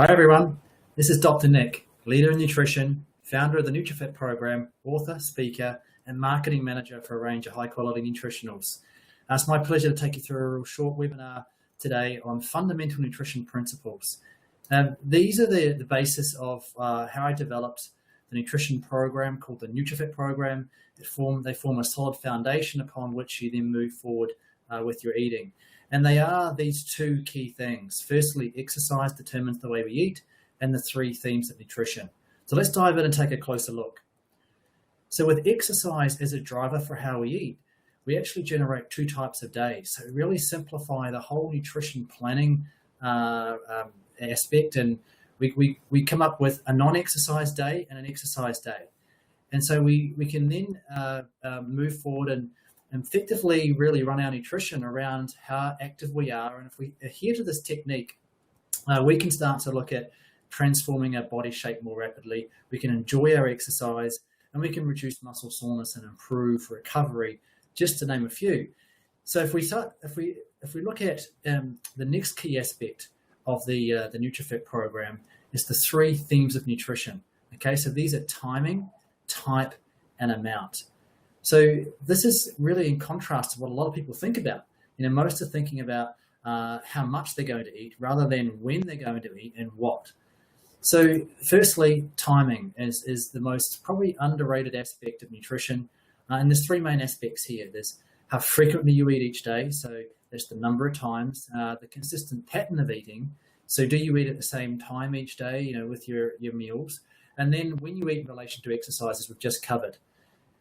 Hi everyone, this is Dr. Nick, leader in nutrition, founder of the NutriFit program, author, speaker, and marketing manager for a range of high-quality nutritionals. It's my pleasure to take you through a real short webinar today on fundamental nutrition principles. These are the basis of how I developed the nutrition program called the NutriFit program. They form a solid foundation upon which you then move forward with your eating. And they are these two key things. Firstly, exercise determines the way we eat, and the three themes of nutrition. So let's dive in and take a closer look. So with exercise as a driver for how we eat, we actually generate two types of days. So really simplify the whole nutrition planning aspect, and we come up with a non-exercise day and an exercise day. And so we can then move forward and effectively really run our nutrition around how active we are. And if we adhere to this technique, we can start to look at transforming our body shape more rapidly. We can enjoy our exercise, and we can reduce muscle soreness and improve recovery, just to name a few. So if we look at the next key aspect of the NutriFit program, is the three themes of nutrition. Okay, so these are timing, type, and amount. So this is really in contrast to what a lot of people think about. Most are thinking about how much they're going to eat rather than when they're going to eat and what. So firstly, timing is the most probably underrated aspect of nutrition. And there's three main aspects here. There's how frequently you eat each day. So there's the number of times, the consistent pattern of eating. So do you eat at the same time each day, with your meals? And then when you eat in relation to exercises, we've just covered.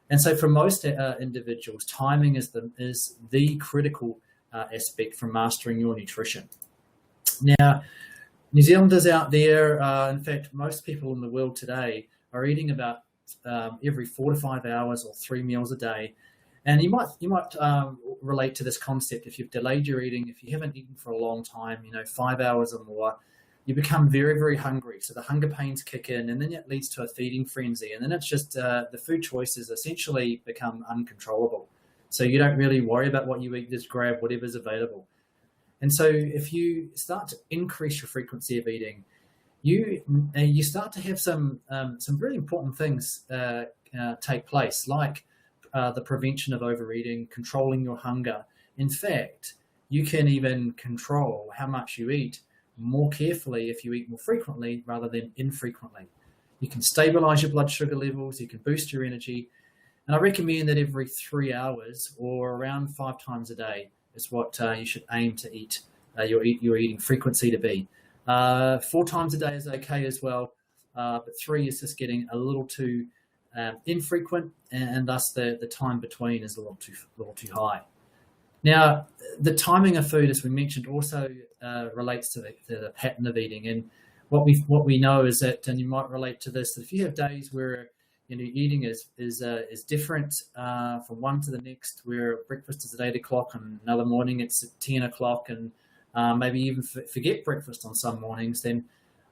And so for most individuals, timing is the critical aspect for mastering your nutrition. Now, New Zealanders out there, in fact, most people in the world today are eating about every 4 to 5 hours or 3 meals a day. And you might relate to this concept. If you've delayed your eating, if you haven't eaten for a long time, 5 hours or more, you become very, very hungry. So the hunger pains kick in, and then it leads to a feeding frenzy. And then it's just the food choices essentially become uncontrollable. So you don't really worry about what you eat, just grab whatever's available. And so if you start to increase your frequency of eating, you start to have some really important things take place, like the prevention of overeating, controlling your hunger. In fact, you can even control how much you eat more carefully if you eat more frequently rather than infrequently. You can stabilize your blood sugar levels, you can boost your energy, and I recommend that every 3 hours or around 5 times a day is what you should aim to eat your eating frequency to be. 4 times a day is okay as well, but 3 is just getting a little too infrequent, and thus the time between is a little too high. Now, the timing of food, as we mentioned, also relates to the pattern of eating. And what we know is that, and you might relate to this, that if you have days where eating is different from one to the next, where breakfast is at 8 o'clock and another morning it's at 10 o'clock, and maybe even forget breakfast on some mornings, then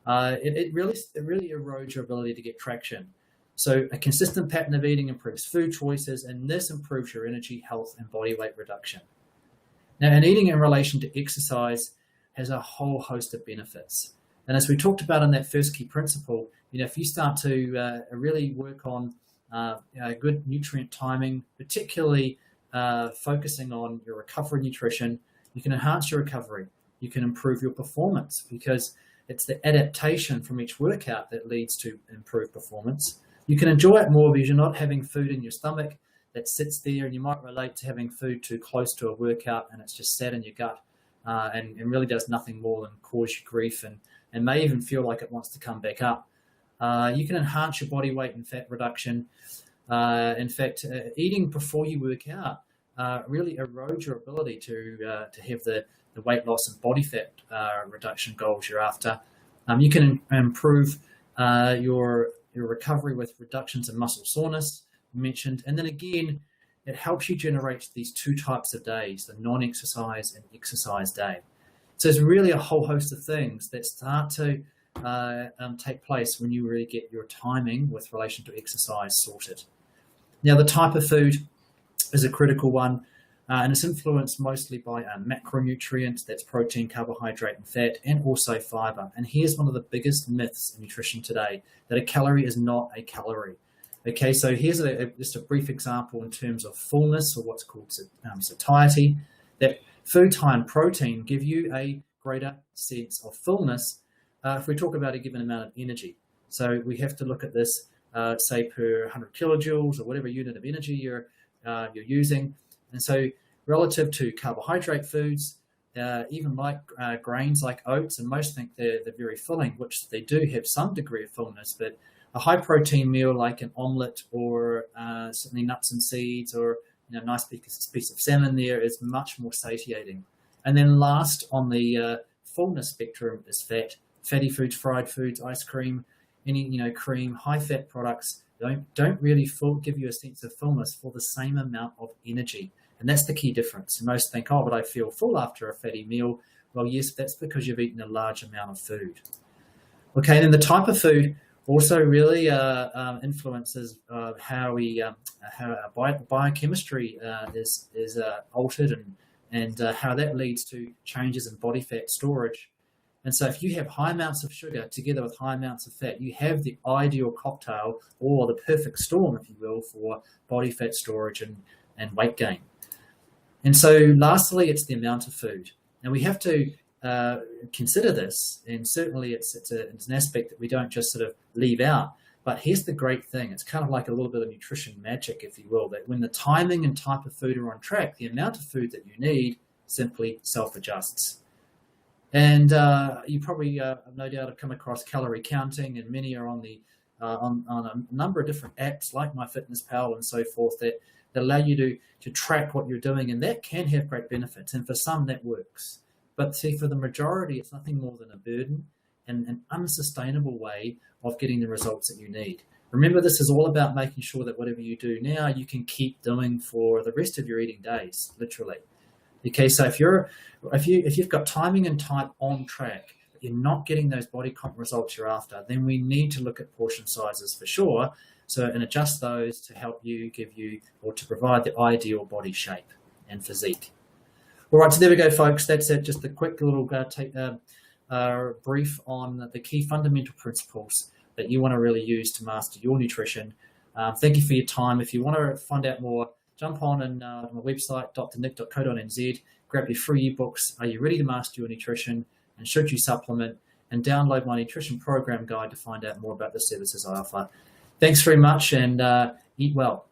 it really erodes your ability to get traction. So a consistent pattern of eating improves food choices, and this improves your energy, health, and body weight reduction. Now, and eating in relation to exercise has a whole host of benefits. And as we talked about in that first key principle, if you start to really work on good nutrient timing, particularly focusing on your recovery nutrition, you can enhance your recovery. You can improve your performance, because it's the adaptation from each workout that leads to improved performance. You can enjoy it more because you're not having food in your stomach that sits there, and you might relate to having food too close to a workout and it's just sat in your gut and really does nothing more than cause you grief and may even feel like it wants to come back up. You can enhance your body weight and fat reduction. In fact, eating before you work out really erodes your ability to have the weight loss and body fat reduction goals you're after. You can improve your recovery with reductions in muscle soreness, mentioned. And then again, it helps you generate these two types of days, the non-exercise and exercise day. So there's really a whole host of things that start to take place when you really get your timing with relation to exercise sorted. Now, the type of food is a critical one. and it's influenced mostly by macronutrients, that's protein, carbohydrate, and fat, and also fiber. And here's one of the biggest myths in nutrition today, that a calorie is not a calorie. Okay, so here's just a brief example in terms of fullness, or what's called satiety, that food, time, protein give you a greater sense of fullness if we talk about a given amount of energy. So we have to look at this, say, per 100 kilojoules or whatever unit of energy you're using. And so relative to carbohydrate foods, even like grains like oats, and most think they're very filling, which they do have some degree of fullness, but a high protein meal like an omelette, or certainly nuts and seeds, or a nice piece of salmon there, is much more satiating. And then last on the fullness spectrum is fat. Fatty foods, fried foods, ice cream, any cream, high fat products don't really give you a sense of fullness for the same amount of energy. And that's the key difference. Most think, oh, but I feel full after a fatty meal. Well, yes, that's because you've eaten a large amount of food. Okay, then the type of food also really influences how our biochemistry is altered, and how that leads to changes in body fat storage. And so if you have high amounts of sugar together with high amounts of fat, you have the ideal cocktail, or the perfect storm, if you will, for body fat storage and weight gain. And so lastly, it's the amount of food. And we have to consider this, and certainly it's an aspect that we don't just sort of leave out. But here's the great thing. It's kind of like a little bit of nutrition magic, if you will, that when the timing and type of food are on track, the amount of food that you need simply self-adjusts. And you probably, no doubt, have come across calorie counting, and many are on a number of different apps like MyFitnessPal and so forth that allow you to track what you're doing, and that can have great benefits. And for some, that works. But see, for the majority, it's nothing more than a burden and an unsustainable way of getting the results that you need. Remember, this is all about making sure that whatever you do now, you can keep doing for the rest of your eating days, literally. Okay, so if you've got timing and type on track, but you're not getting those body comp results you're after, then we need to look at portion sizes for sure. So, and adjust those to help you or to provide the ideal body shape and physique. All right, so there we go, folks. That's it. Just a quick little brief on the key fundamental principles that you want to really use to master your nutrition. Thank you for your time. If you want to find out more, jump on my website, drnick.co.nz, grab your free ebooks, Are You Ready to Master Your Nutrition, and Should You Supplement, and download my nutrition program guide to find out more about the services I offer. Thanks very much, and eat well.